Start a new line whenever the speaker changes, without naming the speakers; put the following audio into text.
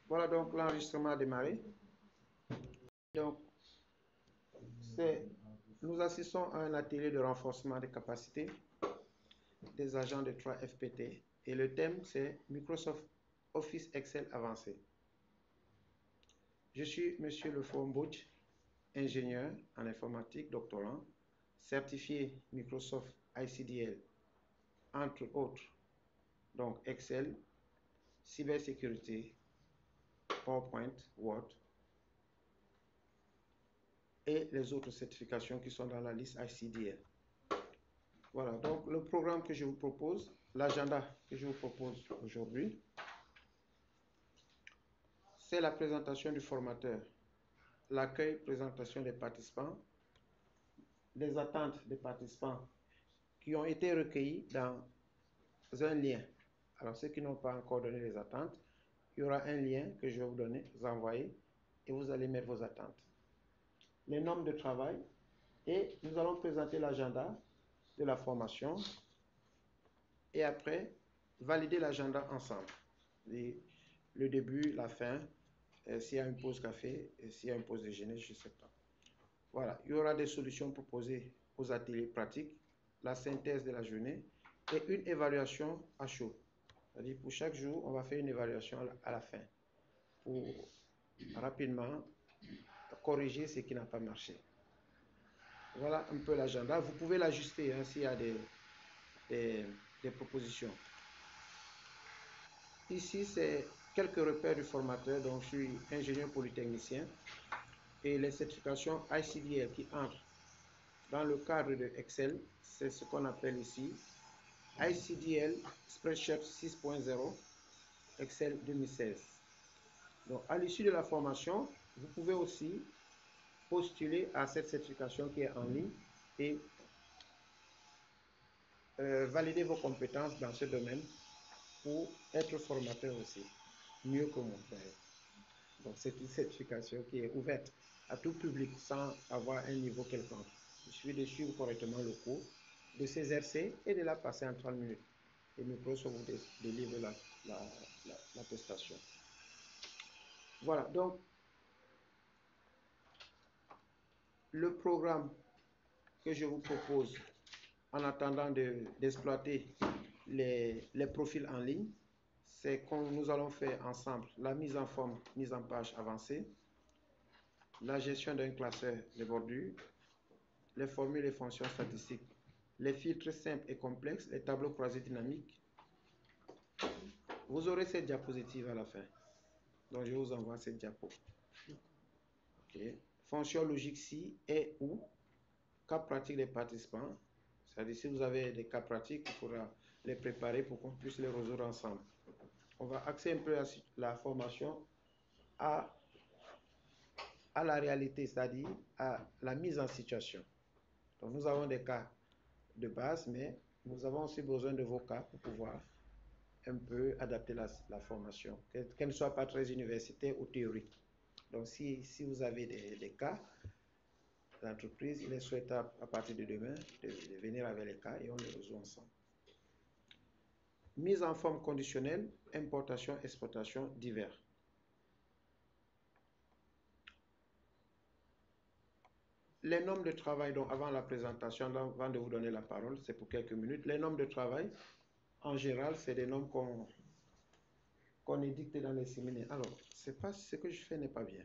Voilà donc l'enregistrement a démarré. Donc, nous assistons à un atelier de renforcement des capacités des agents de 3FPT et le thème c'est Microsoft Office Excel avancé. Je suis M. Lefort Mbouch, ingénieur en informatique doctorant, certifié Microsoft ICDL, entre autres, donc Excel, cybersécurité, PowerPoint, Word et les autres certifications qui sont dans la liste ICDL. Voilà, donc le programme que je vous propose, l'agenda que je vous propose aujourd'hui, c'est la présentation du formateur, l'accueil, présentation des participants, les attentes des participants qui ont été recueillis dans un lien. Alors, ceux qui n'ont pas encore donné les attentes, il y aura un lien que je vais vous envoyer, et vous allez mettre vos attentes. Les normes de travail, et nous allons présenter l'agenda de la formation, et après, valider l'agenda ensemble. Le début, la fin, s'il y a une pause café, s'il y a une pause déjeuner, je ne sais pas. Voilà, il y aura des solutions proposées aux ateliers pratiques, la synthèse de la journée et une évaluation à chaud. C'est-à-dire pour chaque jour, on va faire une évaluation à la fin pour rapidement corriger ce qui n'a pas marché. Voilà un peu l'agenda. Vous pouvez l'ajuster hein, s'il y a des propositions. Ici, c'est quelques repères du formateur. Donc, je suis ingénieur polytechnicien et les certifications ICDL qui entrent dans le cadre de Excel, c'est ce qu'on appelle ici ICDL Spreadsheet 6.0 Excel 2016. Donc, à l'issue de la formation, vous pouvez aussi postuler à cette certification qui est en ligne et valider vos compétences dans ce domaine pour être formateur aussi, mieux que moi d'ailleurs. Donc, c'est une certification qui est ouverte à tout public sans avoir un niveau quelconque. Il suffit de suivre correctement le cours, de s'exercer et de la passer en 30 minutes. Et Microsoft vous délivre l'attestation. Voilà, donc le programme que je vous propose en attendant d'exploiter les profils en ligne, c'est que nous allons faire ensemble la mise en forme, mise en page avancée, la gestion d'un classeur de bordure, les formules et fonctions statistiques, les filtres simples et complexes, les tableaux croisés dynamiques. Vous aurez cette diapositive à la fin. Donc, je vous envoie cette diapo. Okay. Fonction logique si et ou, cas pratique des participants. C'est-à-dire, si vous avez des cas pratiques, il faudra les préparer pour qu'on puisse les résoudre ensemble. On va axer un peu la formation à la réalité, c'est-à-dire à la mise en situation. Donc, nous avons des cas de base, mais nous avons aussi besoin de vos cas pour pouvoir un peu adapter la formation, qu'elle ne soit pas très universitaire ou théorique. Donc, si vous avez des cas d'entreprise, il est souhaitable à partir de demain de venir avec les cas et on les résout ensemble. Mise en forme conditionnelle, importation, exportation, divers. Les normes de travail, donc avant la présentation, avant de vous donner la parole, c'est pour quelques minutes. Les normes de travail, en général, c'est des normes qu'on édicte dans les séminaires. Alors, c'est pas ce que je fais n'est pas bien.